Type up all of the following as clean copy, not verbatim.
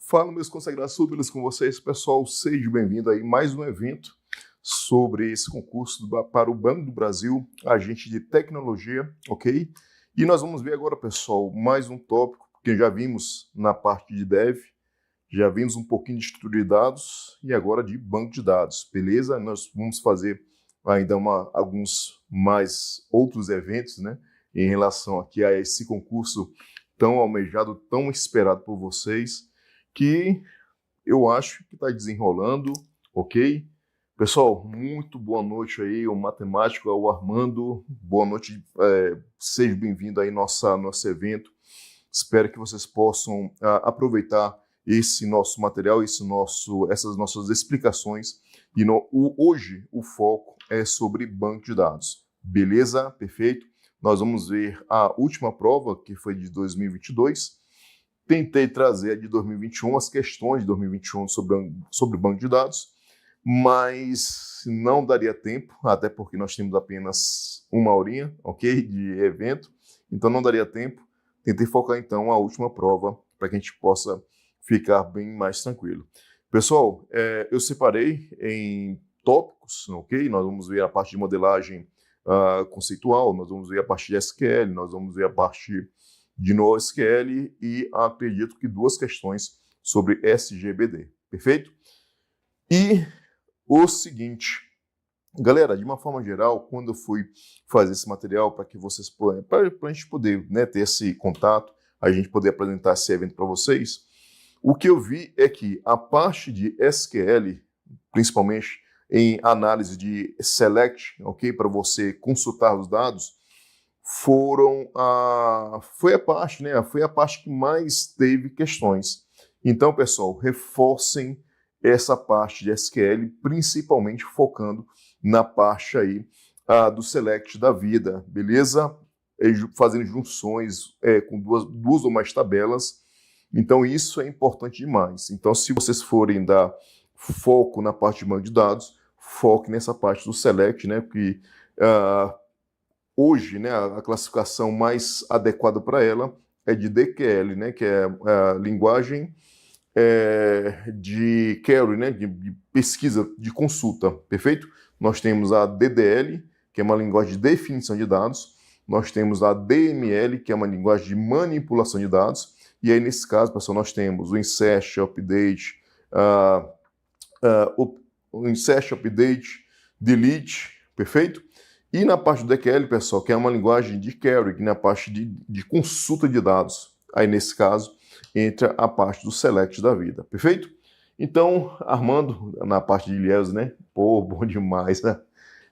Fala, meus consagrados, tudo beleza com vocês? Pessoal, seja bem-vindo aí a mais um evento sobre esse concurso para o Banco do Brasil, agente de tecnologia, ok? E nós vamos ver agora, pessoal, mais um tópico que já vimos na parte de dev, já vimos um pouquinho de estrutura de dados e agora de banco de dados, beleza? Nós vamos fazer ainda alguns mais outros eventos, né, em relação aqui a esse concurso tão almejado, tão esperado por vocês, que eu acho que está desenrolando, ok? Pessoal, muito boa noite aí, o matemático, o Armando, boa noite, seja bem-vindo aí nosso evento. Espero que vocês possam aproveitar esse nosso material, essas nossas explicações. E hoje o foco é sobre banco de dados, beleza? Perfeito? Nós vamos ver a última prova, que foi de 2022. Tentei trazer a de 2021, as questões de 2021 sobre banco de dados, mas não daria tempo, até porque nós temos apenas uma horinha, ok, de evento, então não daria tempo. Tentei focar, então, a última prova para que a gente possa ficar bem mais tranquilo. Pessoal, eu separei em tópicos, ok? Nós vamos ver a parte de modelagem conceitual, nós vamos ver a parte de SQL, nós vamos ver a parte de NoSQL e acredito que duas questões sobre SGBD, perfeito? E o seguinte, galera, de uma forma geral, quando eu fui fazer esse material para que vocês, para a gente poder, né, ter esse contato, a gente poder apresentar esse evento para vocês, o que eu vi é que a parte de SQL, principalmente em análise de select, ok, para você consultar os dados, foi a parte, né? Foi a parte que mais teve questões. Então, pessoal, reforcem essa parte de SQL, principalmente focando na parte aí do select da vida, beleza? Fazendo junções com duas ou mais tabelas. Então, isso é importante demais. Então, se vocês forem dar foco na parte de banco de dados, foque nessa parte do select, né? Porque hoje, né, a classificação mais adequada para ela é de DQL, né, que é a linguagem de query, né, de pesquisa, de consulta, perfeito? Nós temos a DDL, que é uma linguagem de definição de dados, nós temos a DML, que é uma linguagem de manipulação de dados, e aí nesse caso, pessoal, nós temos o insert, update, delete, perfeito? E na parte do DQL, pessoal, que é uma linguagem de query, na parte de consulta de dados. Aí, nesse caso, entra a parte do select da vida, perfeito? Então, Armando, na parte de Ilhéus, né? Pô, bom demais, né?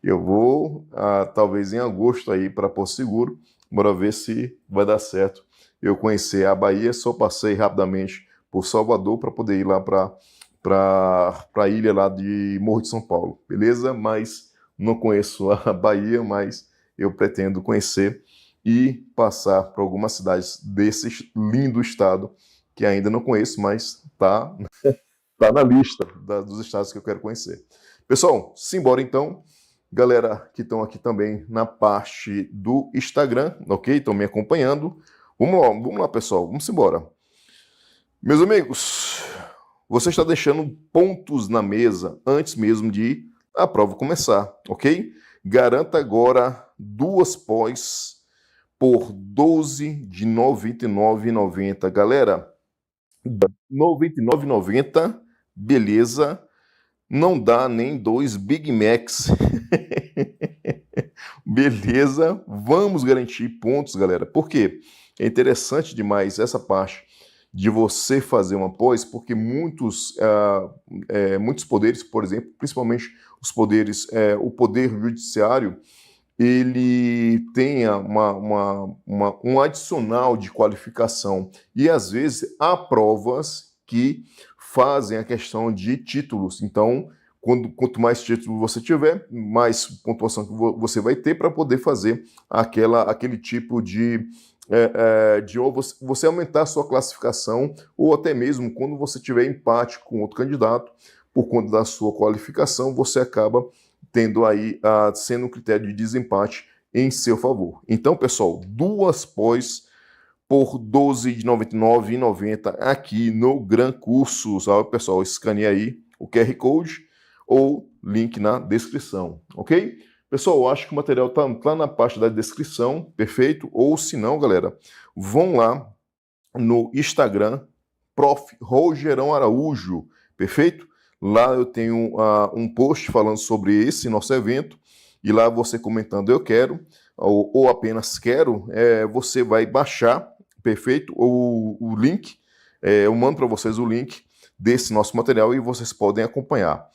Eu vou, talvez em agosto aí, para Porto Seguro, bora ver se vai dar certo. Eu conhecer a Bahia, só passei rapidamente por Salvador para poder ir lá para a ilha lá de Morro de São Paulo, beleza? Mas não conheço a Bahia, mas eu pretendo conhecer e passar por algumas cidades desse lindo estado que ainda não conheço, mas tá na lista dos estados que eu quero conhecer. Pessoal, simbora então. Galera que estão aqui também na parte do Instagram, ok? Estão me acompanhando. Vamos lá, pessoal. Vamos embora. Meus amigos, você está deixando pontos na mesa antes mesmo de a prova começar, ok? Garanta agora 2 pós por 12 de R$ 99,90. Galera, R$ 99,90, beleza, não dá nem 2 Big Macs. Beleza, vamos garantir pontos, galera. Por quê? É interessante demais essa parte de você fazer uma pós, porque muitos poderes, por exemplo, principalmente os poderes, o poder judiciário, ele tem um adicional de qualificação e às vezes há provas que fazem a questão de títulos. Então, quanto mais título você tiver, mais pontuação que você vai ter para poder fazer aquele tipo de você aumentar a sua classificação, ou até mesmo quando você tiver empate com outro candidato, por conta da sua qualificação, você acaba tendo aí, sendo um critério de desempate em seu favor. Então, pessoal, 2 pós por R$ 12,99,90 aqui no Gran Cursos. Sabe, pessoal, escaneia aí o QR Code ou link na descrição, ok? Pessoal, eu acho que o material está lá na parte da descrição, perfeito? Ou se não, galera, vão lá no Instagram, Prof. Rogerão Araújo, perfeito? Lá eu tenho um post falando sobre esse nosso evento, e lá você comentando eu quero, ou apenas quero, você vai baixar, perfeito? O link, eu mando para vocês o link desse nosso material e vocês podem acompanhar.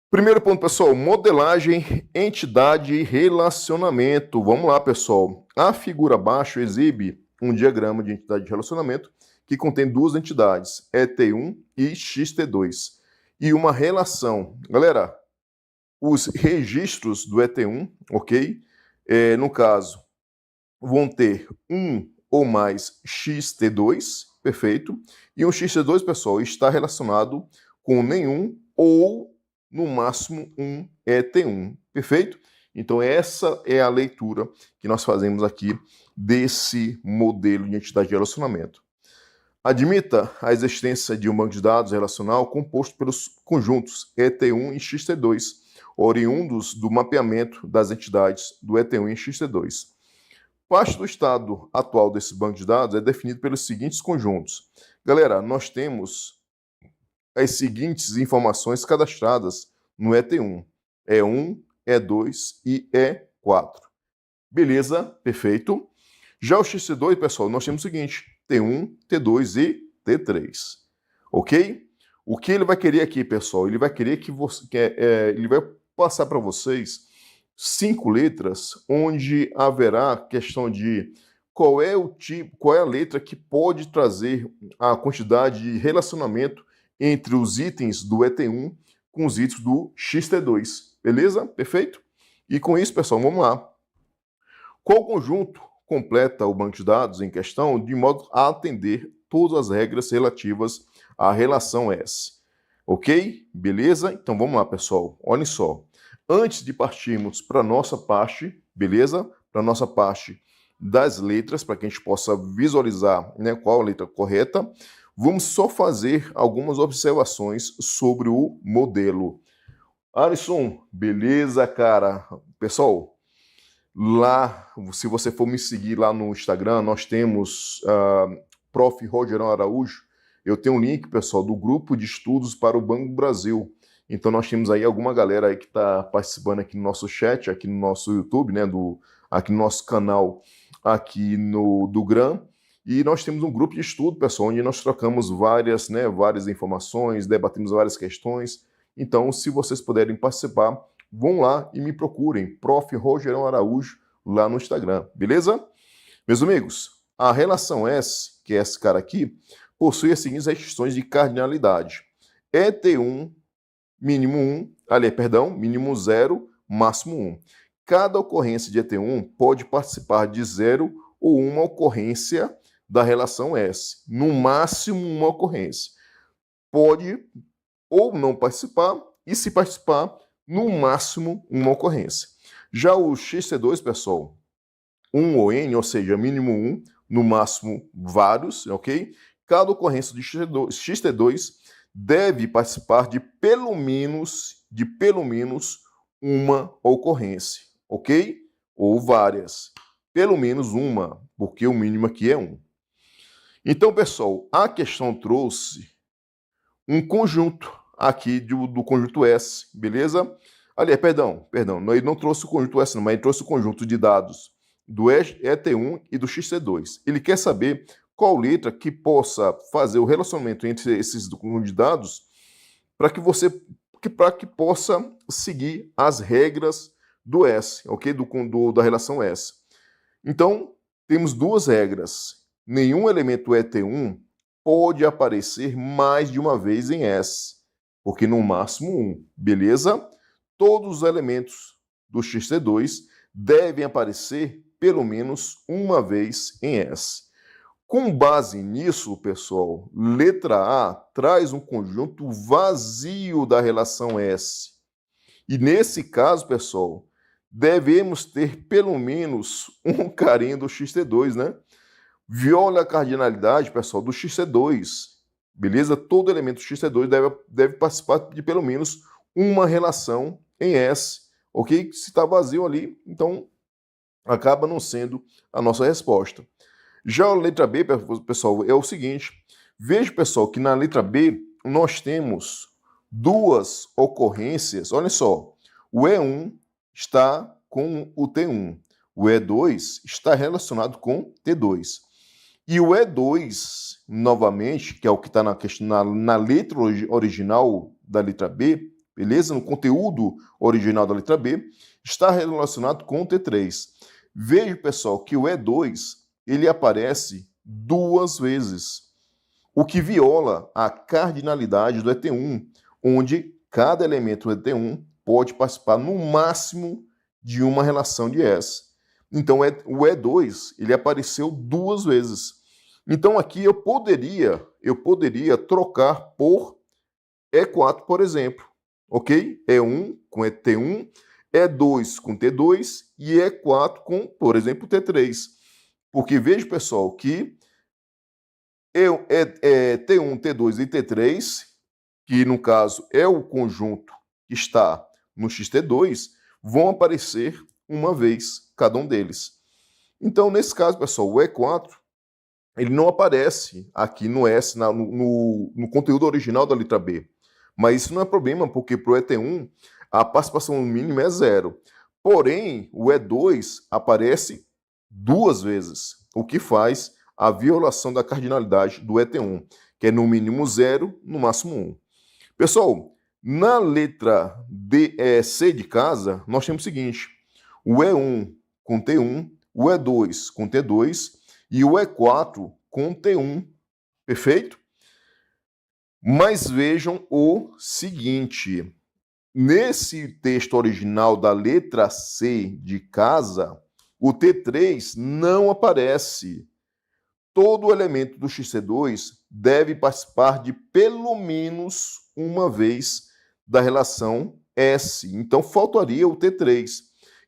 Primeiro ponto, pessoal, modelagem, entidade e relacionamento. Vamos lá, pessoal. A figura abaixo exibe um diagrama de entidade de relacionamento que contém duas entidades, ET1 e XT2, e uma relação. Galera, os registros do ET1, ok? No caso, vão ter um ou mais XT2, perfeito? E um XT2, pessoal, está relacionado com nenhum ou no máximo um ET1, perfeito? Então essa é a leitura que nós fazemos aqui desse modelo de entidade de relacionamento. Admita a existência de um banco de dados relacional composto pelos conjuntos ET1 e XT2, oriundos do mapeamento das entidades do ET1 e XT2. Parte do estado atual desse banco de dados é definido pelos seguintes conjuntos. Galera, nós temos as seguintes informações cadastradas no ET1. E1, E2 e E4. Beleza? Perfeito. Já o XT2, pessoal, nós temos o seguinte, T1, T2 e T3. Ok? O que ele vai querer aqui, pessoal? Ele vai querer que você... ele vai passar para vocês 5 letras, onde haverá questão de qual é o tipo, qual é a letra que pode trazer a quantidade de relacionamento entre os itens do ET1 com os itens do XT2. Beleza? Perfeito? E com isso, pessoal, vamos lá. Qual conjunto completa o banco de dados em questão de modo a atender todas as regras relativas à relação S? Ok? Beleza? Então vamos lá, pessoal. Olhem só. Antes de partirmos para a nossa parte, beleza? Para a nossa parte das letras, para que a gente possa visualizar, né, qual a letra correta, vamos só fazer algumas observações sobre o modelo. Alisson, beleza, cara? Pessoal, lá, se você for me seguir lá no Instagram, nós temos Prof. Rogerão Araújo. Eu tenho um link, pessoal, do grupo de estudos para o Banco do Brasil. Então nós temos aí alguma galera aí que está participando aqui no nosso chat, aqui no nosso YouTube, né, aqui no nosso canal, aqui do GRAM. E nós temos um grupo de estudo, pessoal, onde nós trocamos várias informações, debatimos várias questões. Então, se vocês puderem participar, vão lá e me procurem, Prof. Rogerão Araújo, lá no Instagram, beleza? Meus amigos, a relação S, que é esse cara aqui, possui as seguintes restrições de cardinalidade. ET1, mínimo 0, máximo 1. Cada ocorrência de ET1 pode participar de 0 ou uma ocorrência da relação S. No máximo, uma ocorrência. Pode ou não participar, e se participar, no máximo, uma ocorrência. Já o XT2, pessoal, 1 ou N, ou seja, mínimo 1, no máximo vários, ok? Cada ocorrência de XT2 deve participar de pelo menos uma ocorrência, ok? Ou várias. Pelo menos uma, porque o mínimo aqui é 1. Então, pessoal, a questão trouxe um conjunto aqui do conjunto S, beleza? Ali, perdão, ele não trouxe o conjunto S, não, mas ele trouxe o conjunto de dados do ET1 e do XT2. Ele quer saber qual letra que possa fazer o relacionamento entre esses conjuntos de dados para que possa seguir as regras do S, ok? Da relação S. Então, temos duas regras. Nenhum elemento ET1 pode aparecer mais de uma vez em S, porque no máximo 1, beleza? Todos os elementos do XT2 devem aparecer pelo menos uma vez em S. Com base nisso, pessoal, letra A traz um conjunto vazio da relação S. E nesse caso, pessoal, devemos ter pelo menos um carinho do XT2, né? viola a cardinalidade, pessoal, do XC2, beleza? Todo elemento XC2 deve participar de pelo menos uma relação em S, ok? Se está vazio ali, então acaba não sendo a nossa resposta. Já a letra B, pessoal, é o seguinte. Veja, pessoal, que na letra B nós temos duas ocorrências. Olha só, o E1 está com o T1. O E2 está relacionado com T2. E o E2, novamente, que é o que está na letra original da letra B, beleza? No conteúdo original da letra B, está relacionado com o T3. Veja, pessoal, que o E2 ele aparece duas vezes, o que viola a cardinalidade do ET1, onde cada elemento do ET1 pode participar no máximo de uma relação de S. Então, o E2 ele apareceu duas vezes. Então, aqui eu poderia trocar por E4, por exemplo, ok? E1 com T1, E2 com T2 e E4 com, por exemplo, T3. Porque veja, pessoal, que T1, T2 e T3, que no caso é o conjunto que está no XT2, vão aparecer uma vez cada um deles. Então, nesse caso, pessoal, o E4 ele não aparece aqui no S, no conteúdo original da letra B. Mas isso não é problema, porque para o ET1 a participação mínima é zero. Porém, o E2 aparece duas vezes, o que faz a violação da cardinalidade do ET1, que é no mínimo 0, no máximo 1. Pessoal, na letra C de casa, nós temos o seguinte, o E1 com T1, o E2 com T2 e o E4 com T1, perfeito? Mas vejam o seguinte, nesse texto original da letra C de casa, o T3 não aparece. Todo elemento do XC2 deve participar de pelo menos uma vez da relação S. Então, faltaria o T3.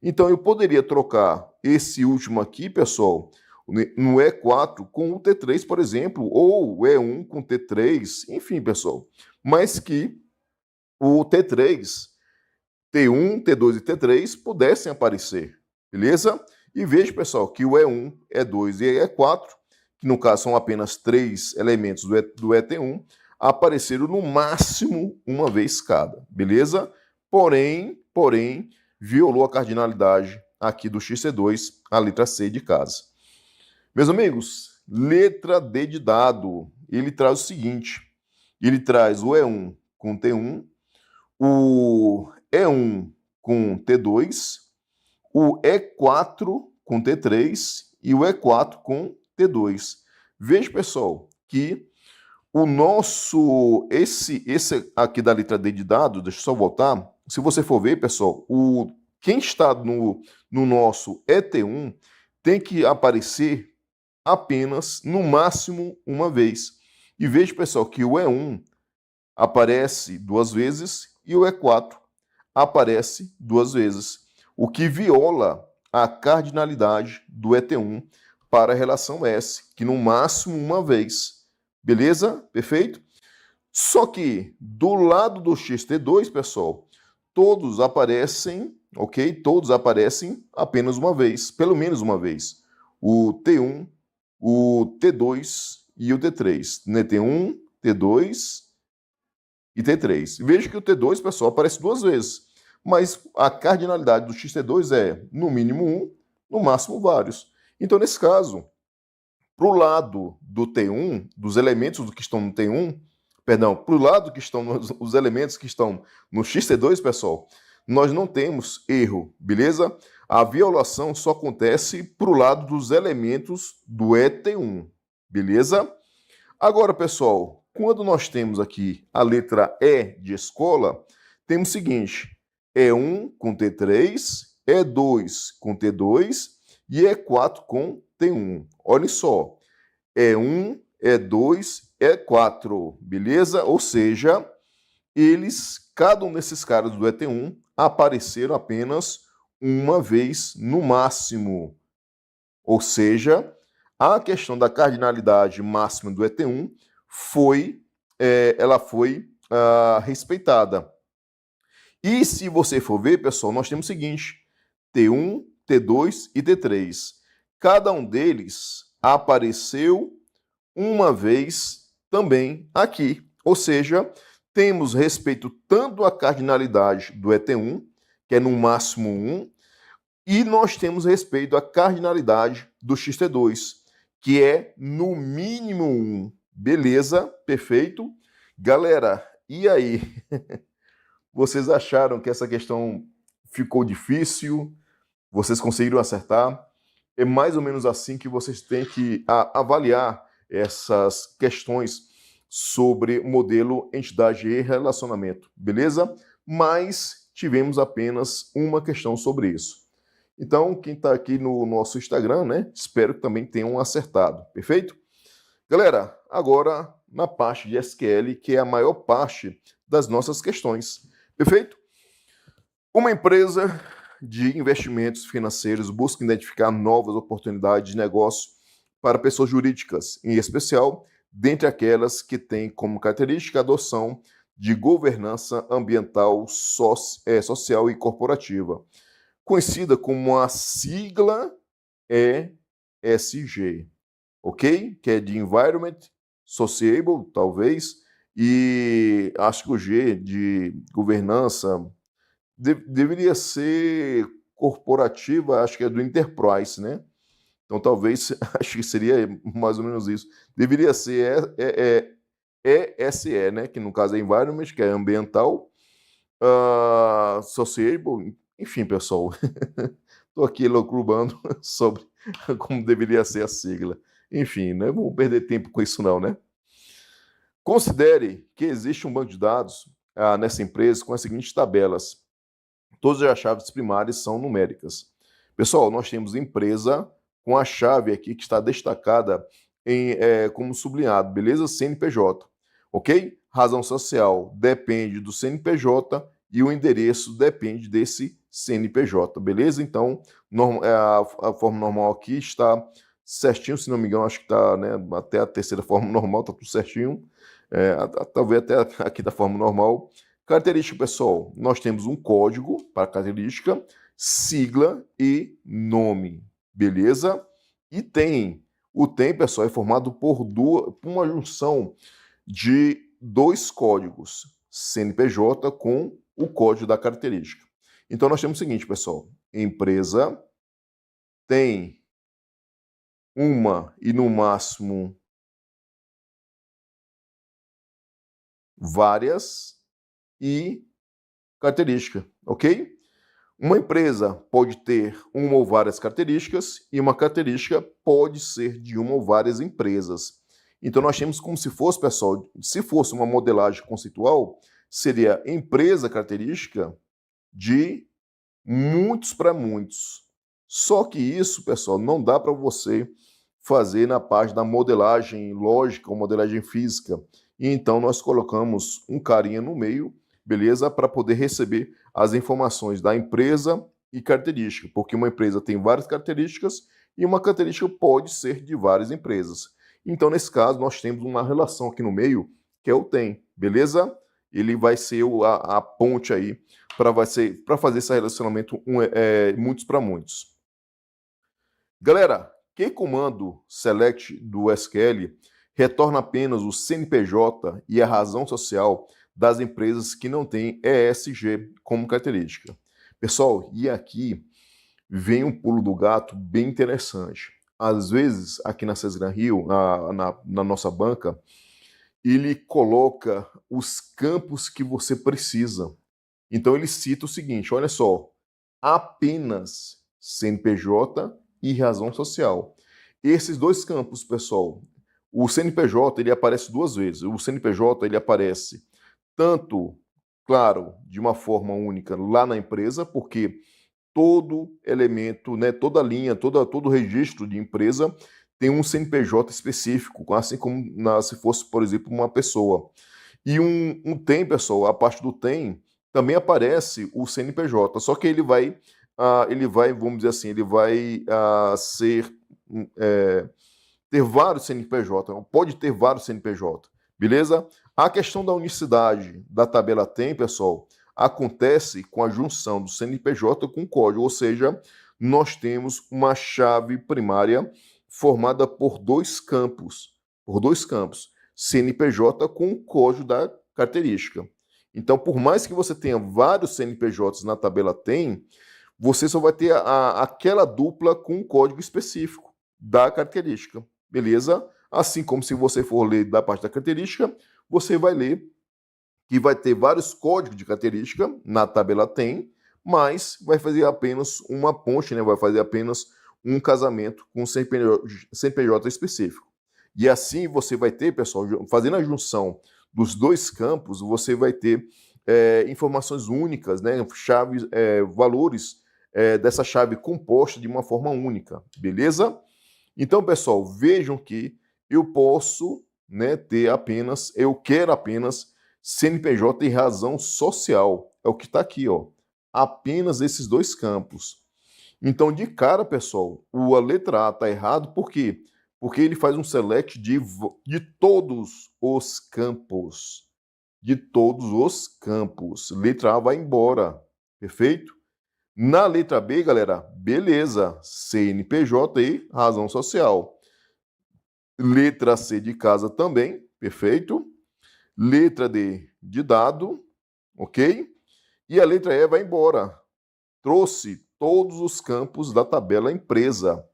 Então, eu poderia trocar esse último aqui, pessoal, no E4 com o T3, por exemplo, ou o E1 com o T3, enfim, pessoal. Mas que o T3, T1, T2 e T3 pudessem aparecer, beleza? E veja, pessoal, que o E1, E2 e E4, que no caso são apenas 3 elementos do ET1, apareceram no máximo uma vez cada, beleza? Porém, violou a cardinalidade aqui do XC2, a letra C de casa. Meus amigos, letra D de dado, ele traz o seguinte, ele traz o E1 com T1, o E1 com T2, o E4 com T3 e o E4 com T2. Veja, pessoal, que o nosso, esse aqui da letra D de dado, deixa eu só voltar, se você for ver, pessoal, quem está no nosso ET1 tem que aparecer apenas, no máximo, uma vez. E veja, pessoal, que o E1 aparece duas vezes e o E4 aparece duas vezes, o que viola a cardinalidade do ET1 para a relação S, que no máximo uma vez. Beleza? Perfeito? Só que do lado do XT2, pessoal, todos aparecem, ok? Todos aparecem apenas uma vez, pelo menos uma vez. O T1, o T2 e o T3. Né? T1, T2 e T3. Veja que o T2, pessoal, aparece duas vezes. Mas a cardinalidade do XT2 é, no mínimo, 1, no máximo, vários. Então, nesse caso, para o lado do T1, dos elementos que estão no T1, perdão, para o lado que estão os elementos que estão no XT2, pessoal, nós não temos erro, beleza? A violação só acontece para o lado dos elementos do ET1, beleza? Agora, pessoal, quando nós temos aqui a letra E de escola, temos o seguinte, E1 com T3, E2 com T2 e E4 com T1. Olhem só, E1, E2, E4, beleza? Ou seja, cada um desses caras do ET1 apareceram apenas uma vez no máximo. Ou seja, A questão da cardinalidade máxima do ET1 ela foi respeitada. E se você for ver, pessoal, nós temos o seguinte: T1, T2 e T3. Cada um deles apareceu uma vez também aqui. Ou seja, temos respeito tanto à cardinalidade do ET1, que é no máximo 1, e nós temos respeito à cardinalidade do XT2, que é no mínimo 1. Beleza? Perfeito? Galera, e aí? Vocês acharam que essa questão ficou difícil? Vocês conseguiram acertar? É mais ou menos assim que vocês têm que avaliar essas questões sobre modelo, entidade e relacionamento, beleza? Mas tivemos apenas uma questão sobre isso. Então, quem está aqui no nosso Instagram, né? Espero que também tenham acertado, perfeito? Galera, agora na parte de SQL, que é a maior parte das nossas questões, perfeito? Uma empresa de investimentos financeiros busca identificar novas oportunidades de negócio para pessoas jurídicas, em especial dentre aquelas que têm como característica a adoção de governança ambiental, social e corporativa, conhecida como a sigla ESG, ok? Que é de Environment, Sociable, talvez, e acho que o G de governança deveria ser corporativa, acho que é do Enterprise, né? Então talvez, acho que seria mais ou menos isso. Deveria ser ESE, né? Que no caso é Environment, que é ambiental, Sociable, enfim, pessoal. Estou aqui elucubrando sobre como deveria ser a sigla. Enfim, não vou perder tempo com isso não, né? Considere que existe um banco de dados nessa empresa com as seguintes tabelas. Todas as chaves primárias são numéricas. Pessoal, nós temos empresa com a chave aqui que está destacada como sublinhado, beleza? CNPJ, ok? Razão social depende do CNPJ e o endereço depende desse CNPJ, beleza? Então, a forma normal aqui está certinho, se não me engano, acho que está, né, até a terceira forma normal, está tudo certinho. Talvez até aqui da forma normal. Característica, pessoal, nós temos um código para característica, sigla e nome, beleza? E o tem, pessoal, é formado por uma junção de dois códigos, CNPJ com o código da característica. Então, nós temos o seguinte, pessoal, empresa tem uma e no máximo várias e característica, ok? Uma empresa pode ter uma ou várias características e uma característica pode ser de uma ou várias empresas. Então nós temos como se fosse, pessoal, se fosse uma modelagem conceitual, seria empresa característica de muitos para muitos. Só que isso, pessoal, não dá para você fazer na parte da modelagem lógica ou modelagem física. E então nós colocamos um carinha no meio, beleza? Para poder receber as informações da empresa e característica, porque uma empresa tem várias características e uma característica pode ser de várias empresas. Então, nesse caso, nós temos uma relação aqui no meio, que é o tem, beleza? Ele vai ser a ponte aí para fazer esse relacionamento muitos para muitos. Galera, que comando select do SQL retorna apenas o CNPJ e a razão social das empresas que não têm ESG como característica. Pessoal, e aqui vem um pulo do gato bem interessante. Às vezes, aqui na Sesgran Rio, na nossa banca, ele coloca os campos que você precisa. Então ele cita o seguinte, olha só, apenas CNPJ e razão social. Esses dois campos, pessoal, o CNPJ ele aparece duas vezes. O CNPJ ele aparece tanto, claro, de uma forma única lá na empresa, porque todo elemento, né, toda linha, todo registro de empresa tem um CNPJ específico, assim como se fosse, por exemplo, uma pessoa. E um tem, pessoal, a parte do tem, também aparece o CNPJ, só que ele vai, vamos dizer assim, ele vai ser ter vários CNPJ, pode ter vários CNPJ, beleza? A questão da unicidade da tabela TEM, pessoal, acontece com a junção do CNPJ com o código, ou seja, nós temos uma chave primária formada por dois campos, CNPJ com o código da característica. Então, por mais que você tenha vários CNPJs na tabela TEM, você só vai ter aquela dupla com um código específico da característica, beleza? Assim como se você for ler da parte da característica, você vai ler que vai ter vários códigos de característica na tabela TEM, mas vai fazer apenas uma ponte, né? Vai fazer apenas um casamento com CNPJ específico. E assim você vai ter, pessoal, fazendo a junção dos dois campos, você vai ter informações únicas, né? Chaves, valores dessa chave composta de uma forma única, beleza? Então, pessoal, vejam que eu posso, né, eu quero apenas CNPJ e razão social. É o que está aqui, ó. Apenas esses dois campos. Então, de cara, pessoal, a letra A está errado, por quê? Porque ele faz um select de todos os campos. De todos os campos. Letra A vai embora. Perfeito? Na letra B, galera, beleza. CNPJ e razão social. Letra C de casa também, perfeito. Letra D de dado, ok? E a letra E vai embora. Trouxe todos os campos da tabela empresa.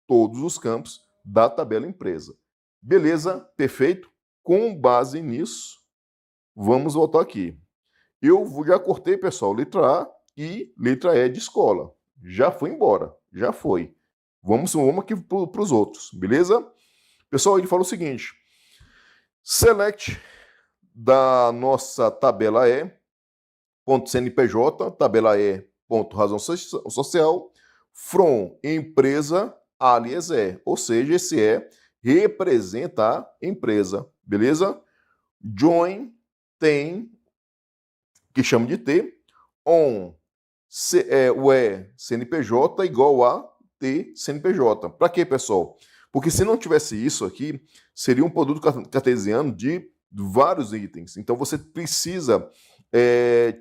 Todos os campos da tabela empresa. Beleza, perfeito? Com base nisso, vamos voltar aqui. Eu já cortei, pessoal, letra A e letra E de escola. Já foi embora, já foi. Vamos aqui para os outros, beleza? Pessoal, ele fala o seguinte: select da nossa tabela E, ponto CNPJ, tabela E, ponto razão social, from empresa, alias E. Ou seja, esse E representa a empresa, beleza? Join tem, que chama de T, on o E CNPJ igual a T CNPJ. Para quê, pessoal? Porque se não tivesse isso aqui, seria um produto cartesiano de vários itens. Então você precisa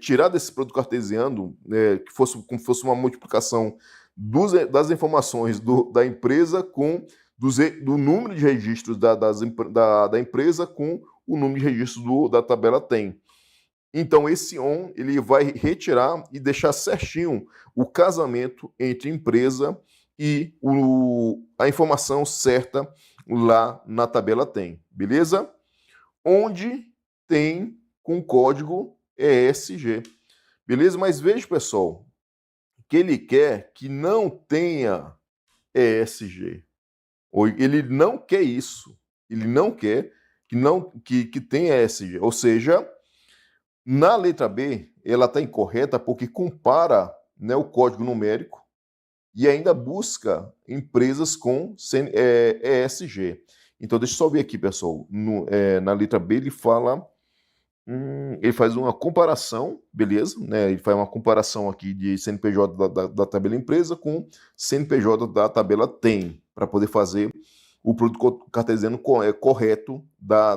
tirar desse produto cartesiano, que fosse como fosse uma multiplicação das informações da empresa com do número de registros da empresa com o número de registros da tabela TEM. Então esse on ele vai retirar e deixar certinho o casamento entre empresa e a informação certa lá na tabela TEM, beleza? Onde tem com código ESG, beleza? Mas veja, pessoal, que ele quer que não tenha ESG. Ele não quer isso. Ele não quer que tenha ESG. Ou seja, na letra B, ela está incorreta porque compara, né, o código numérico e ainda busca empresas com ESG. Então, deixa eu só ver aqui, pessoal. Na letra B, ele faz uma comparação, beleza? Né? Ele faz uma comparação aqui de CNPJ da tabela empresa com CNPJ da tabela TEM, para poder fazer o produto cartesiano correto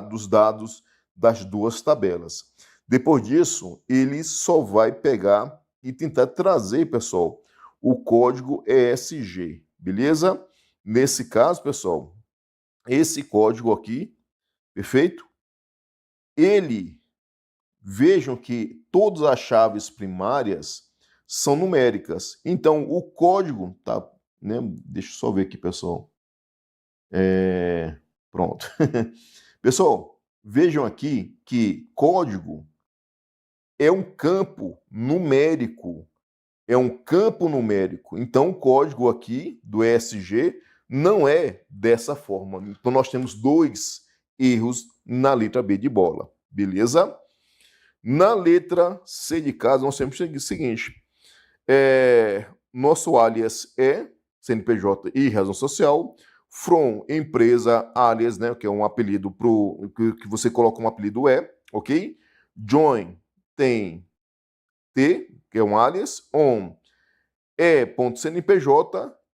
dos dados das duas tabelas. Depois disso, ele só vai pegar e tentar trazer, pessoal, o código ESG, beleza? Nesse caso, pessoal, esse código aqui, perfeito? Vejam que todas as chaves primárias são numéricas. Então, o código, tá, né? Deixa eu só ver aqui, pessoal. Pronto. Pessoal, vejam aqui que código é um campo numérico. É um campo numérico. Então, o código aqui do ESG não é dessa forma. Então, nós temos dois erros na letra B de bola. Beleza? Na letra C de casa, nós temos o seguinte. Nosso alias é CNPJ e razão social. From empresa, alias, né, que é um apelido que você coloca um apelido ok? Join tem T, que é um alias, on e.cnpj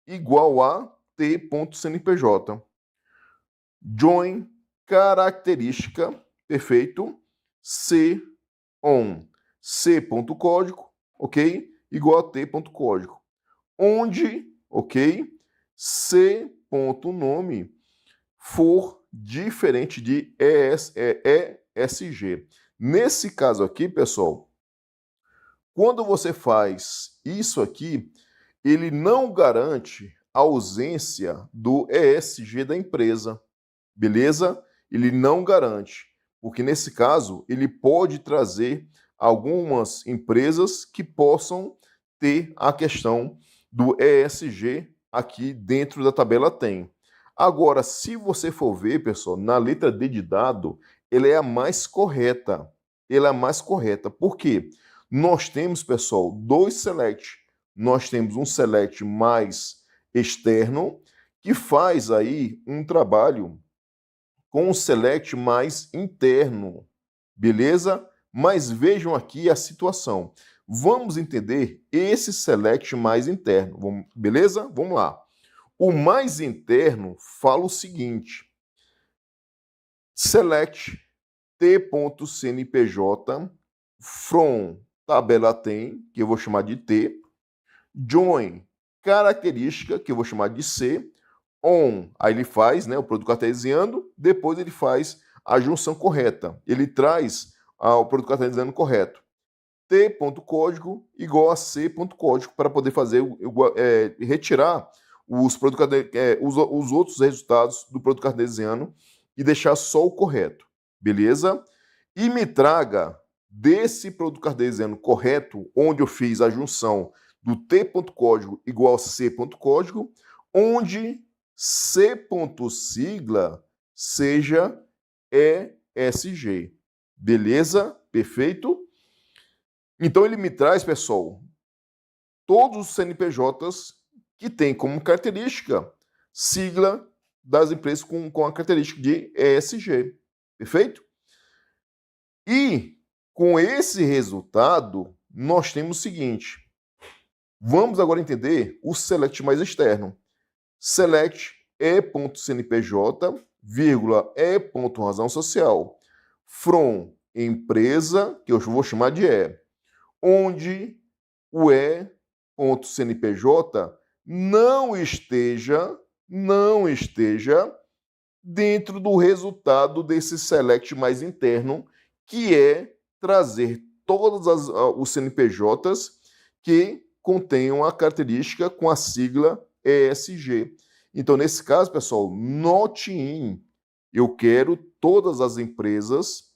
igual a t.cnpj. join característica, perfeito, C on, C.código, ok? Igual a T.código. Onde, ok, C.nome for diferente de ESG. Nesse caso aqui, pessoal, quando você faz isso aqui, ele não garante a ausência do ESG da empresa, beleza? Ele não garante, porque nesse caso ele pode trazer algumas empresas que possam ter a questão do ESG aqui dentro da tabela tem. Agora, se você for ver, pessoal, na letra D de dado, ela é a mais correta. Ela é a mais correta. Por quê? Nós temos, pessoal, dois select. Nós temos um select mais externo, que faz aí um trabalho com um select mais interno, beleza? Mas vejam aqui a situação. Vamos entender esse select mais interno, beleza? Vamos lá. O mais interno fala o seguinte: select t.cnpj from tabela tem, que eu vou chamar de T, join característica, que eu vou chamar de C, on, aí ele faz, né, o produto cartesiano, depois ele faz a junção correta. Ele traz o produto cartesiano correto. T.código igual a C.código para poder fazer retirar os outros resultados do produto cartesiano e deixar só o correto, beleza? E me traga desse produto cartesiano correto, onde eu fiz a junção do T.código igual a C.código, onde C.sigla seja ESG. Beleza? Perfeito? Então ele me traz, pessoal, todos os CNPJs que tem como característica sigla das empresas com a característica de ESG. Perfeito? E com esse resultado, nós temos o seguinte. Vamos agora entender o select mais externo. Select e.cnpj, e.razão social. From empresa, que eu vou chamar de E, onde o e.cnpj não esteja dentro do resultado desse select mais interno, que é trazer todos os CNPJs que contenham a característica com a sigla ESG. Então, nesse caso, pessoal, not in. Eu quero todas as empresas,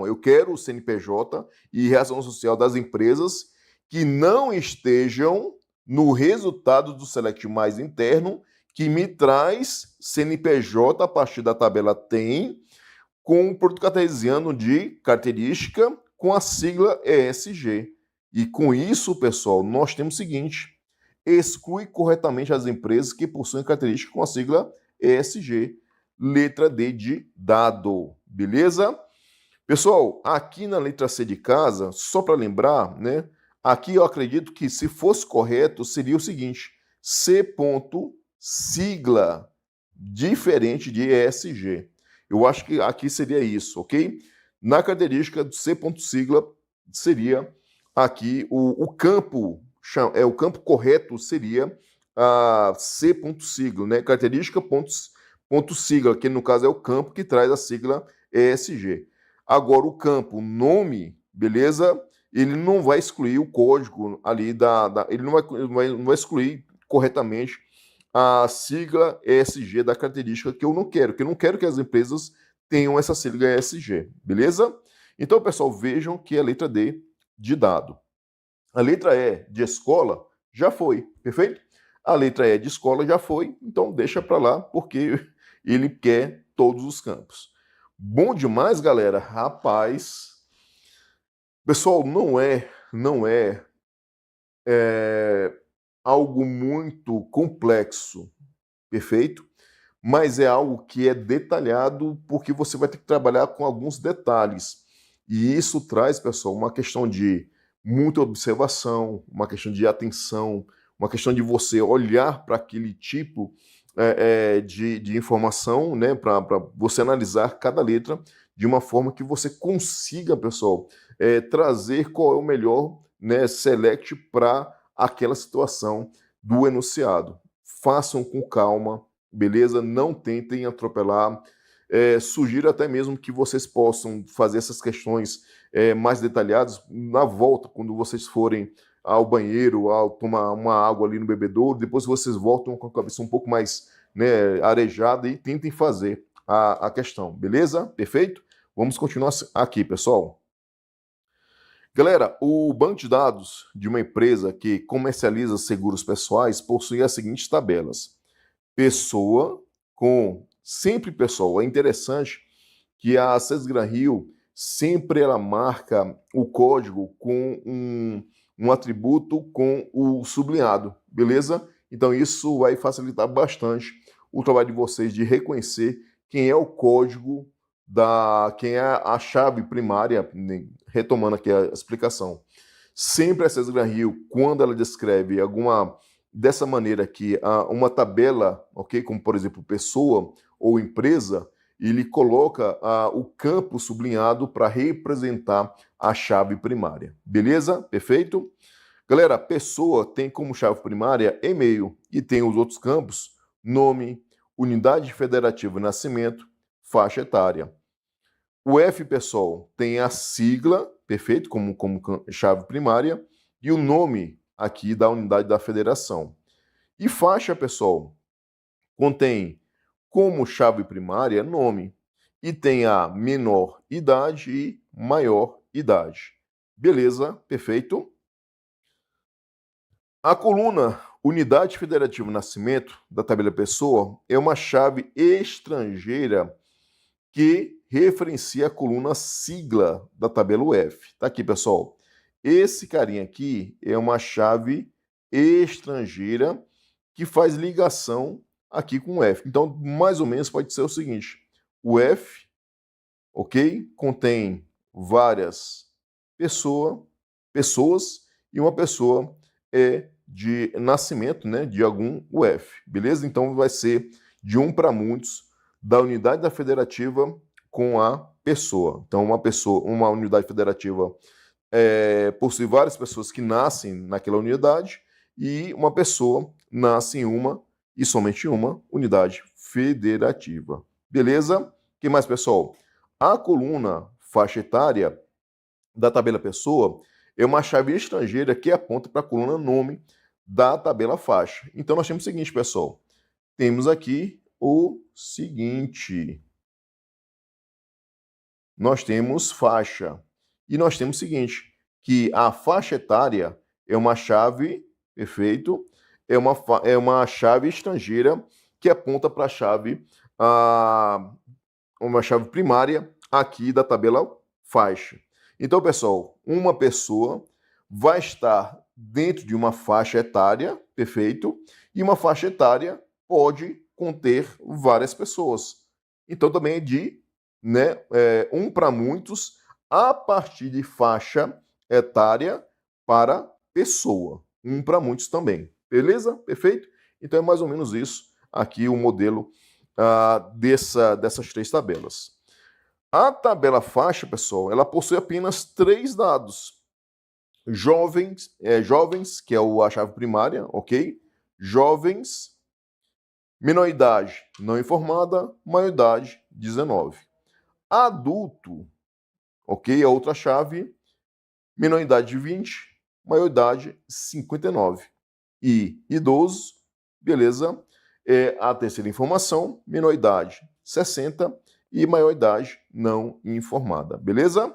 eu quero o CNPJ e razão social das empresas que não estejam no resultado do select mais interno, que me traz CNPJ a partir da tabela tem, com o produto cartesiano de característica com a sigla ESG. E com isso, pessoal, nós temos o seguinte: exclui corretamente as empresas que possuem característica com a sigla ESG. Letra D de dado, beleza? Pessoal, aqui na letra C de casa, só para lembrar, né? Aqui eu acredito que se fosse correto, seria o seguinte: C.sigla, diferente de ESG. Eu acho que aqui seria isso, ok? Na característica do C.sigla seria aqui o campo correto seria a C.sigla, né? Característica ponto sigla, que no caso é o campo que traz a sigla ESG. Agora o campo nome, beleza? Ele não vai excluir o código ali ele não vai excluir corretamente a sigla ESG da característica que eu não quero, que as empresas tenham essa sigla ESG, beleza? Então, pessoal, vejam que é a letra D de dado. A letra E de escola já foi, perfeito? A letra E de escola já foi, então deixa para lá, porque ele quer todos os campos. Bom demais, galera? Rapaz, pessoal, não é algo muito complexo, perfeito? Mas é algo que é detalhado porque você vai ter que trabalhar com alguns detalhes. E isso traz, pessoal, uma questão de muita observação, uma questão de atenção, uma questão de você olhar para aquele tipo de informação, né, para você analisar cada letra de uma forma que você consiga, pessoal, trazer qual é o melhor, né, select para aquela situação do enunciado. Façam com calma, beleza? Não tentem atropelar. Sugiro até mesmo que vocês possam fazer essas questões mais detalhadas na volta, quando vocês forem ao banheiro, ao tomar uma água ali no bebedouro, depois vocês voltam com a cabeça um pouco mais, né, arejada e tentem fazer a questão, beleza? Perfeito? Vamos continuar aqui, pessoal. Galera, o banco de dados de uma empresa que comercializa seguros pessoais possui as seguintes tabelas. Pessoa com sempre pessoa. É interessante que a Sesgran-Hill sempre ela marca o código com um atributo com o sublinhado, beleza? Então isso vai facilitar bastante o trabalho de vocês de reconhecer quem é o código quem é a chave primária, retomando aqui a explicação. Sempre a Sesgran-Hill, quando ela descreve alguma dessa maneira aqui, uma tabela, ok, como por exemplo pessoa ou empresa, ele coloca o campo sublinhado para representar a chave primária. Beleza? Perfeito? Galera, pessoa tem como chave primária e-mail e tem os outros campos: nome, unidade federativa de nascimento, faixa etária. O F, pessoal, tem a sigla, perfeito, como chave primária, e o nome aqui da unidade da federação. E faixa, pessoal, contém como chave primária nome e tem a menor idade e maior idade. Beleza? Perfeito? A coluna Unidade Federativa de Nascimento da tabela pessoa é uma chave estrangeira que referencia a coluna sigla da tabela UF. Tá aqui, pessoal. Esse carinha aqui é uma chave estrangeira que faz ligação aqui com o F. Então, mais ou menos pode ser o seguinte: o F, ok, contém várias pessoas e uma pessoa é de nascimento, né, de algum UF, beleza? Então vai ser de um para muitos da unidade da federativa com a pessoa. Então uma unidade federativa possui várias pessoas que nascem naquela unidade e uma pessoa nasce em uma e somente uma unidade federativa. Beleza? O que mais, pessoal? A coluna faixa etária da tabela pessoa é uma chave estrangeira que aponta para a coluna nome da tabela faixa. Então nós temos o seguinte, pessoal. Temos aqui o seguinte. Nós temos faixa. E nós temos o seguinte, que a faixa etária é uma chave, perfeito, é uma chave estrangeira que aponta para a chave, uma chave primária aqui da tabela faixa. Então, pessoal, uma pessoa vai estar dentro de uma faixa etária, perfeito, e uma faixa etária pode conter várias pessoas. Então, também é de um para muitos a partir de faixa etária para pessoa. Um para muitos também. Beleza? Perfeito? Então é mais ou menos isso aqui o modelo dessas três tabelas. A tabela faixa, pessoal, ela possui apenas 3 dados. Jovens, que é a chave primária, ok? Jovens, menor idade não informada, maior idade 19. Adulto, ok? A outra chave, menor idade 20, maior idade 59. E idoso, beleza? É a terceira informação, menor idade 60 e maior idade não informada, beleza?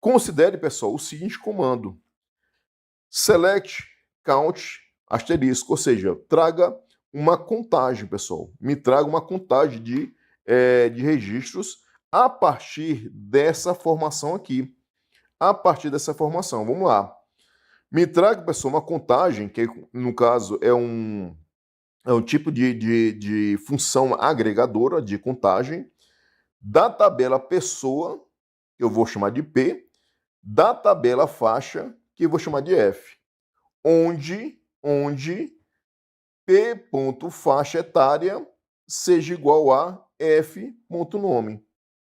Considere, pessoal, o seguinte comando: select, count, asterisco, ou seja, traga uma contagem, pessoal. Me traga uma contagem de registros a partir dessa formação aqui. A partir dessa formação, vamos lá. Me traga, pessoal, uma contagem, que no caso é um tipo de função agregadora de contagem, da tabela pessoa, que eu vou chamar de P, da tabela faixa, que eu vou chamar de F, onde P.faixa etária seja igual a F.nome.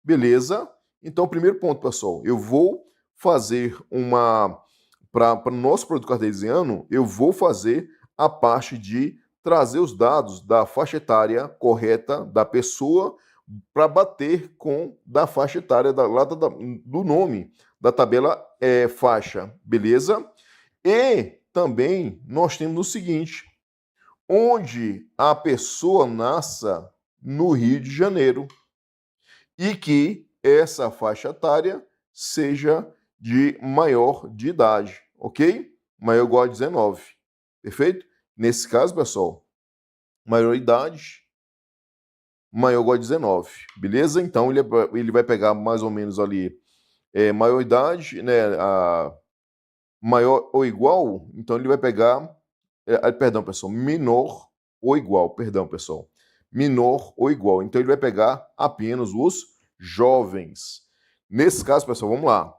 Beleza? Então, o primeiro ponto, pessoal, eu vou fazer para o nosso produto cartesiano, eu vou fazer a parte de trazer os dados da faixa etária correta da pessoa para bater com da faixa etária do nome da tabela faixa, beleza? E também nós temos o seguinte, onde a pessoa nasça no Rio de Janeiro e que essa faixa etária seja de maior de idade, ok? Maior ou igual a 19, perfeito? Nesse caso, pessoal, maior idade, maior ou igual a 19, beleza? Então, ele vai pegar mais ou menos ali maior idade, né, maior ou igual, então ele vai pegar, perdão, pessoal, menor ou igual, perdão, pessoal, menor ou igual. Então ele vai pegar apenas os jovens. Nesse caso, pessoal, vamos lá.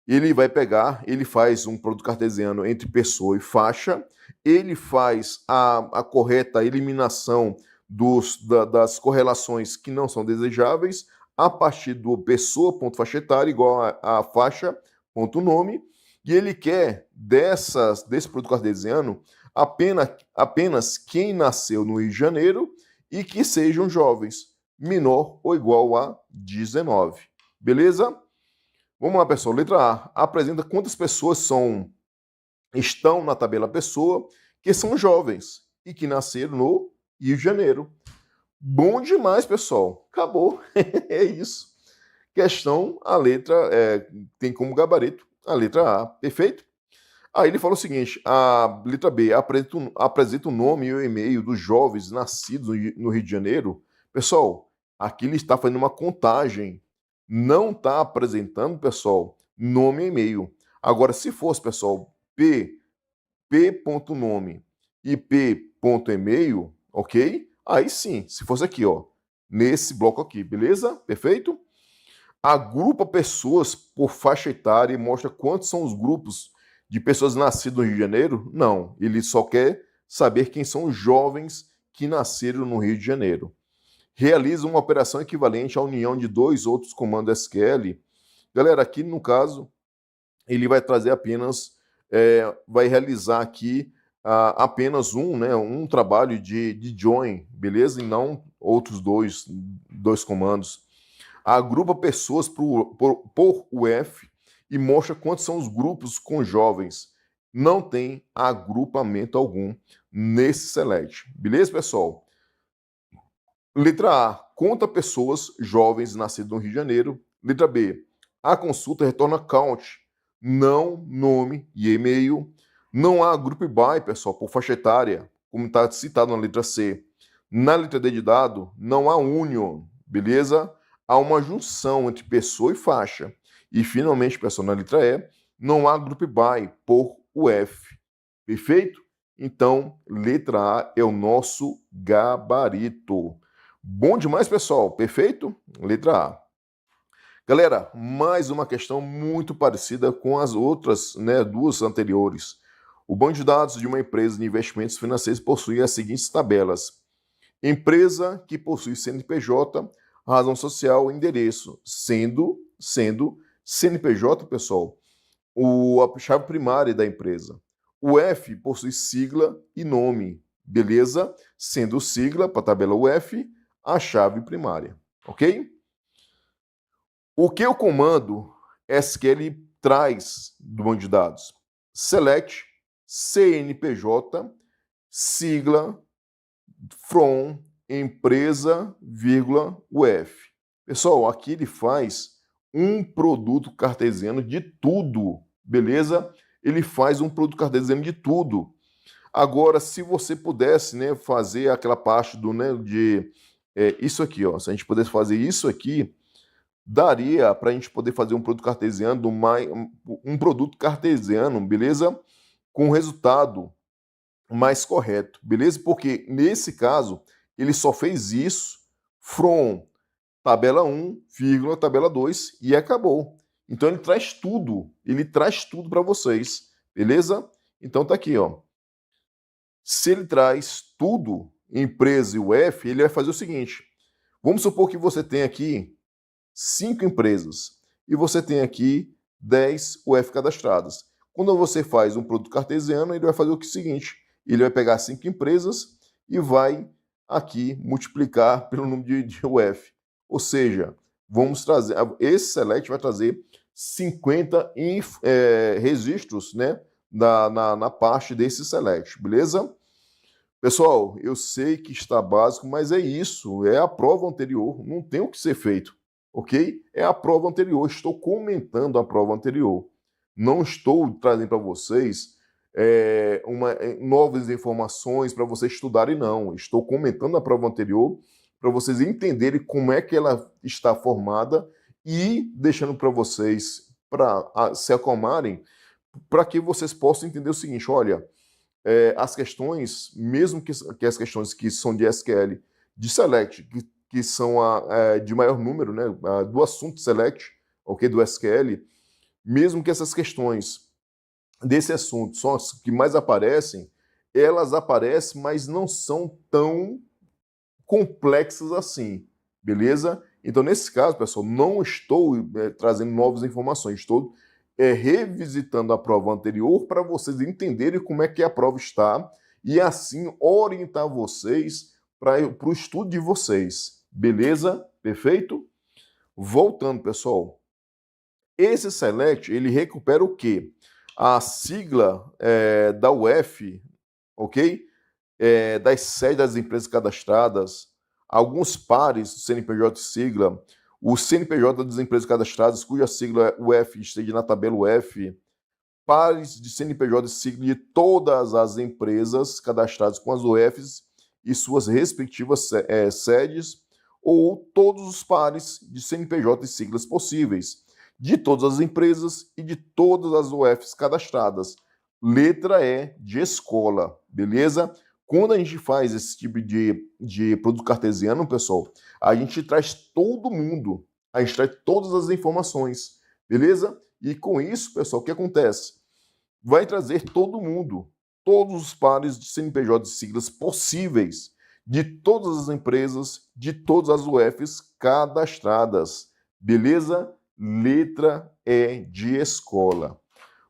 Ele vai pegar, ele faz um produto cartesiano entre pessoa e faixa, ele faz a correta eliminação das correlações que não são desejáveis a partir do pessoa.faixa etária igual a faixa.nome, e ele quer desse produto cartesiano apenas quem nasceu no Rio de Janeiro e que sejam jovens, menor ou igual a 19. Beleza? Vamos lá, pessoal. Letra A. Apresenta quantas pessoas estão na tabela pessoa que são jovens e que nasceram no Rio de Janeiro. Bom demais, pessoal. Acabou. É isso. Questão, a letra tem como gabarito a letra A. Perfeito? Aí ele fala o seguinte, a letra B, apresenta o nome e o e-mail dos jovens nascidos no Rio de Janeiro. Pessoal, aqui ele está fazendo uma contagem, não está apresentando, pessoal, nome e e-mail. Agora, se fosse, pessoal, P.nome e P.e-mail, ok? Aí sim, se fosse aqui, ó, nesse bloco aqui, beleza? Perfeito? Agrupa pessoas por faixa etária e mostra quantos são os grupos de pessoas nascidas no Rio de Janeiro? Não, ele só quer saber quem são os jovens que nasceram no Rio de Janeiro. Realiza uma operação equivalente à união de dois outros comandos SQL. Galera, aqui no caso, ele vai trazer apenas, vai realizar aqui apenas um trabalho de join, beleza? E não outros dois comandos. Agrupa pessoas por UF e mostra quantos são os grupos com jovens. Não tem agrupamento algum nesse select. Beleza, pessoal? Letra A. Conta pessoas jovens nascidas no Rio de Janeiro. Letra B. A consulta retorna count, não nome e e-mail. Não há group by, pessoal, por faixa etária, como está citado na letra C. Na letra D de dado, não há union, beleza? Há uma junção entre pessoa e faixa. E, finalmente, pessoal, na letra E, não há group by por UF. Perfeito? Então, letra A é o nosso gabarito. Bom demais, pessoal. Perfeito? Letra A. Galera, mais uma questão muito parecida com as outras, duas anteriores. O banco de dados de uma empresa de investimentos financeiros possui as seguintes tabelas. Empresa que possui CNPJ, razão social e endereço, sendo CNPJ, pessoal, a chave primária da empresa. O F possui sigla e nome, beleza? Sendo sigla, para a tabela UF, a chave primária, ok? O que o comando SQL traz do banco de dados? Select, CNPJ, sigla, from, empresa, vírgula, UF. Pessoal, aqui ele faz um produto cartesiano de tudo, beleza? Ele faz um produto cartesiano de tudo. Agora, se você pudesse, fazer aquela parte isso aqui, ó, se a gente pudesse fazer isso aqui, daria para a gente poder fazer um produto cartesiano, um produto cartesiano, beleza? Com resultado mais correto, beleza? Porque nesse caso, ele só fez isso from tabela 1, vírgula, tabela 2 e acabou. Então ele traz tudo para vocês, beleza? Então tá aqui, ó. Se ele traz tudo, empresa e UF, ele vai fazer o seguinte. Vamos supor que você tem aqui 5 empresas e você tem aqui 10 UF cadastradas. Quando você faz um produto cartesiano, ele vai fazer o seguinte, ele vai pegar 5 empresas e vai aqui multiplicar pelo número de UF. Ou seja, vamos trazer, esse select vai trazer 50 registros, né, na parte desse select, beleza? Pessoal, eu sei que está básico, mas é isso, é a prova anterior, não tem o que ser feito, ok? É a prova anterior, estou comentando a prova anterior. Não estou trazendo para vocês novas informações para vocês estudarem, não. Estou comentando a prova anterior para vocês entenderem como é que ela está formada e deixando para vocês, para se acalmarem, para que vocês possam entender o seguinte, olha, as questões, mesmo que as questões que são de SQL, de select, que são de maior número, né, do assunto select, ok, do SQL, mesmo que essas questões desse assunto são as que mais aparecem, elas aparecem, mas não são tão complexas assim, beleza? Então, nesse caso, pessoal, não estou trazendo novas informações, estou revisitando a prova anterior para vocês entenderem como é que a prova está e assim orientar vocês para o estudo de vocês. Beleza? Perfeito? Voltando, pessoal. Esse select, ele recupera o quê? A sigla da UF, ok? Das sedes das empresas cadastradas, alguns pares do CNPJ de sigla, o CNPJ das empresas cadastradas, cuja sigla UF esteja na tabela UF, pares de CNPJ de sigla de todas as empresas cadastradas com as UFs e suas respectivas sedes, ou todos os pares de CNPJ de siglas possíveis, de todas as empresas e de todas as UFs cadastradas. Letra E de escola, beleza? Quando a gente faz esse tipo de produto cartesiano, pessoal, a gente traz todo mundo, a gente traz todas as informações, beleza? E com isso, pessoal, o que acontece? Vai trazer todo mundo, todos os pares de CNPJ de siglas possíveis, de todas as empresas, de todas as UFs cadastradas, beleza? Letra E de escola.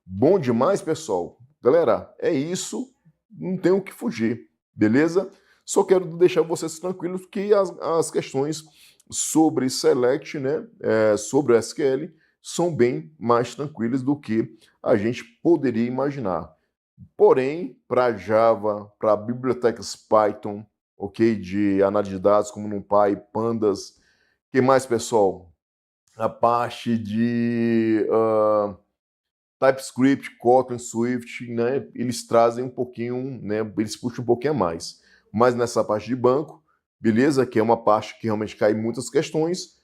Bom demais, pessoal? Galera, é isso, não tem o que fugir, beleza? Só quero deixar vocês tranquilos que as questões sobre Select, né, sobre o SQL, são bem mais tranquilas do que a gente poderia imaginar. Porém, para Java, para bibliotecas Python, ok, de análise de dados como NumPy, Pandas, que mais, pessoal? A parte de TypeScript, Kotlin, Swift, né, eles trazem um pouquinho, né, eles puxam um pouquinho a mais. Mas nessa parte de banco, beleza, que é uma parte que realmente cai muitas questões,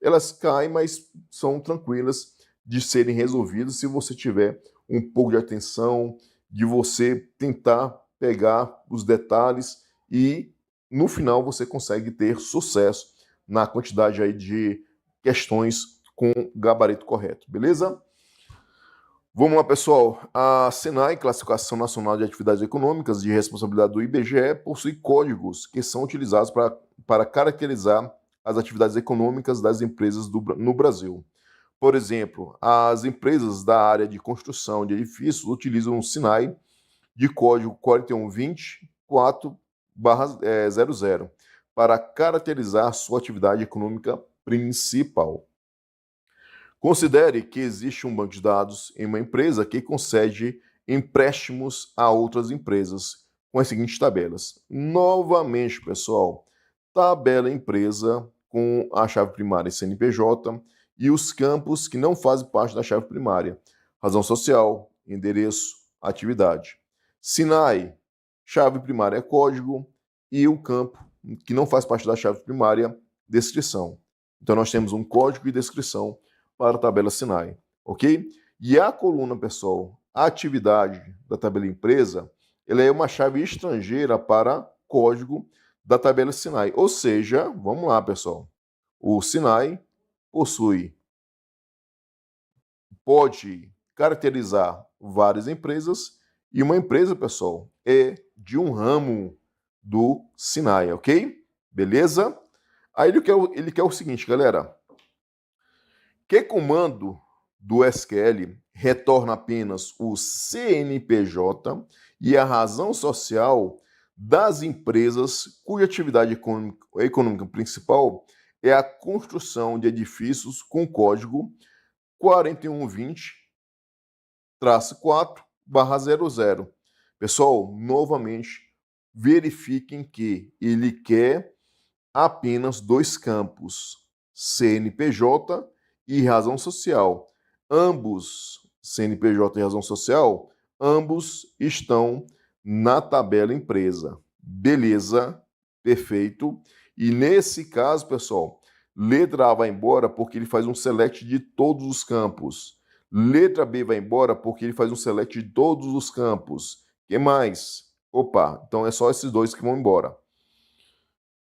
elas caem, mas são tranquilas de serem resolvidas se você tiver um pouco de atenção, de você tentar pegar os detalhes e no final você consegue ter sucesso na quantidade aí de questões com gabarito correto, beleza? Vamos lá, pessoal. A SENAI, Classificação Nacional de Atividades Econômicas, de responsabilidade do IBGE, possui códigos que são utilizados para caracterizar as atividades econômicas das empresas no Brasil. Por exemplo, as empresas da área de construção de edifícios utilizam o SINAI de código 4120.4/00 para caracterizar sua atividade econômica principal. Considere que existe um banco de dados em uma empresa que concede empréstimos a outras empresas com as seguintes tabelas. Novamente, pessoal, tabela empresa com a chave primária CNPJ e os campos que não fazem parte da chave primária. Razão social, endereço, atividade. SINAI, chave primária é código e o campo que não faz parte da chave primária, descrição. Então nós temos um código e descrição para a tabela SINAI, ok? E a coluna, pessoal, atividade da tabela empresa, ela é uma chave estrangeira para código da tabela SINAI. Ou seja, vamos lá, pessoal, o SINAI pode caracterizar várias empresas e uma empresa, pessoal, é de um ramo do Sinai, ok? Beleza? Aí ele quer o seguinte, galera. Que comando do SQL retorna apenas o CNPJ e a razão social das empresas cuja atividade econômica principal é a construção de edifícios com código 4120-4/00. Pessoal, novamente, verifiquem que ele quer apenas dois campos, CNPJ e razão social. Ambos, CNPJ e razão social, ambos estão na tabela empresa. Beleza, perfeito. E nesse caso, pessoal, letra A vai embora porque ele faz um select de todos os campos. Letra B vai embora porque ele faz um select de todos os campos. Que mais? Opa, então é só esses dois que vão embora.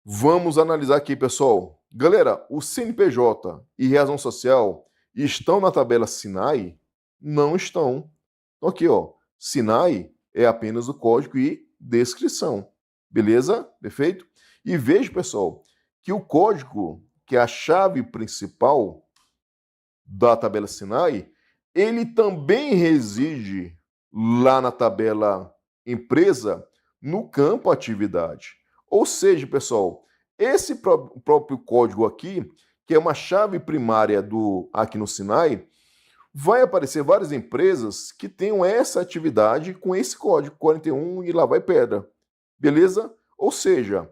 Vamos analisar aqui, pessoal. Galera, o CNPJ e razão social estão na tabela Sinai? Não estão. Então aqui, ó, Sinai é apenas o código e descrição. Beleza? Perfeito? E veja, pessoal, que o código, que é a chave principal da tabela Sinai, ele também reside lá na tabela empresa, no campo atividade. Ou seja, pessoal, esse próprio código aqui, que é uma chave primária aqui no Sinai, vai aparecer várias empresas que tenham essa atividade com esse código 41 e lá vai pedra. Beleza? Ou seja,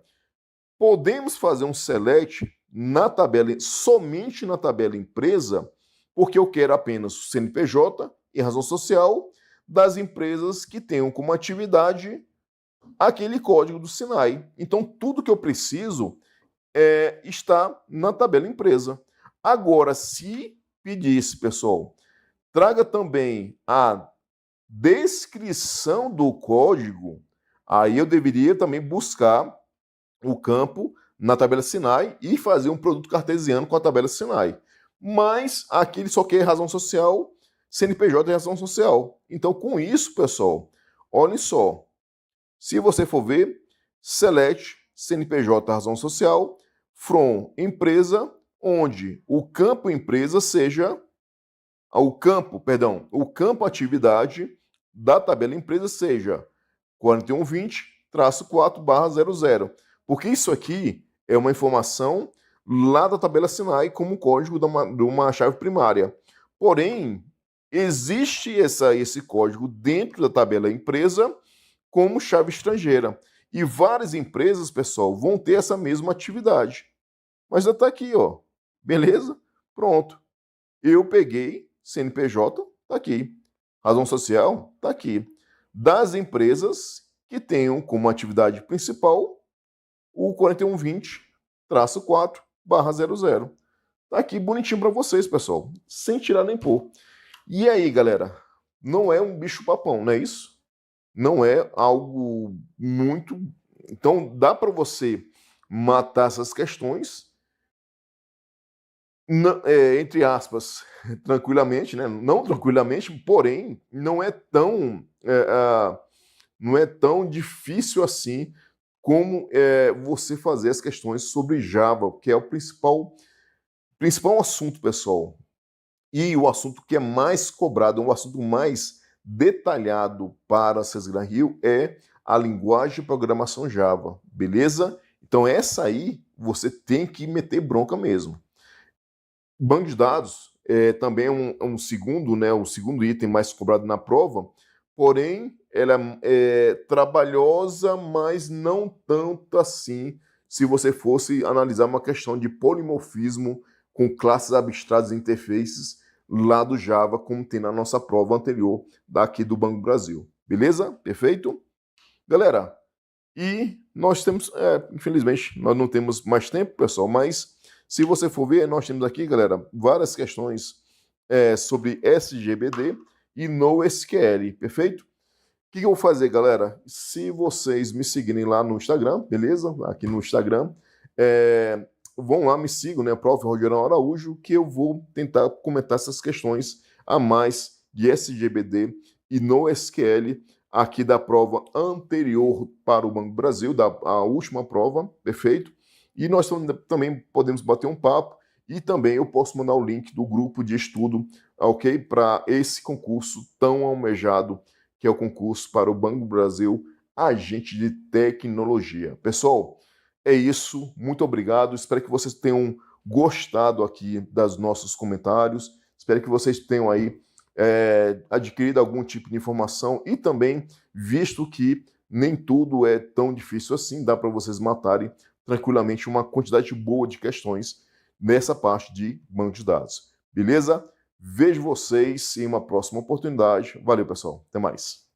podemos fazer um select na tabela, somente na tabela empresa, porque eu quero apenas o CNPJ e razão social das empresas que tenham como atividade aquele código do Sinai. Então, tudo que eu preciso está na tabela empresa. Agora, se pedisse, pessoal, traga também a descrição do código, aí eu deveria também buscar o campo na tabela Sinai e fazer um produto cartesiano com a tabela Sinai. Mas aqui ele só quer razão social, CNPJ e razão social. Então, com isso, pessoal, olhem só. Se você for ver, select CNPJ razão social from empresa, onde o campo empresa seja o campo atividade da tabela empresa seja 4120-4/00. Porque isso aqui é uma informação lá da tabela Sinai como código de uma chave primária. Porém, existe esse código dentro da tabela empresa como chave estrangeira. E várias empresas, pessoal, vão ter essa mesma atividade. Mas já está aqui, ó. Beleza? Pronto. Eu peguei CNPJ, está aqui. Razão social, está aqui. Das empresas que tenham como atividade principal o 4120-4/00. Tá aqui bonitinho para vocês, pessoal, sem tirar nem pôr. E aí, galera, não é um bicho-papão, não é isso? Não é algo muito... Então, dá para você matar essas questões, entre aspas, tranquilamente, né? Não tranquilamente, porém, não é tão difícil assim como você fazer as questões sobre Java, que é o principal assunto, pessoal. E o assunto que é mais cobrado, o assunto mais detalhado para a Cesgran Rio é a linguagem de programação Java, beleza? Então essa aí você tem que meter bronca mesmo. Banco de dados também é um segundo, né, o segundo item mais cobrado na prova, porém ela é trabalhosa, mas não tanto assim se você fosse analisar uma questão de polimorfismo com classes abstratas e interfaces lá do Java, como tem na nossa prova anterior daqui do Banco do Brasil. Beleza? Perfeito? Galera, e nós temos, infelizmente, nós não temos mais tempo, pessoal, mas se você for ver, nós temos aqui, galera, várias questões sobre SGBD e NoSQL, perfeito? O que eu vou fazer, galera? Se vocês me seguirem lá no Instagram, beleza? Aqui no Instagram, vão lá, me sigam, né? Prof. Rogerão Araújo, que eu vou tentar comentar essas questões a mais de SGBD e NoSQL aqui da prova anterior para o Banco do Brasil, a última prova, perfeito? E nós também podemos bater um papo e também eu posso mandar o link do grupo de estudo, ok? Para esse concurso tão almejado, que é o concurso para o Banco do Brasil, agente de tecnologia. Pessoal, é isso. Muito obrigado. Espero que vocês tenham gostado aqui dos nossos comentários. Espero que vocês tenham aí adquirido algum tipo de informação e também visto que nem tudo é tão difícil assim, dá para vocês matarem tranquilamente uma quantidade boa de questões nessa parte de banco de dados. Beleza? Vejo vocês em uma próxima oportunidade. Valeu, pessoal. Até mais.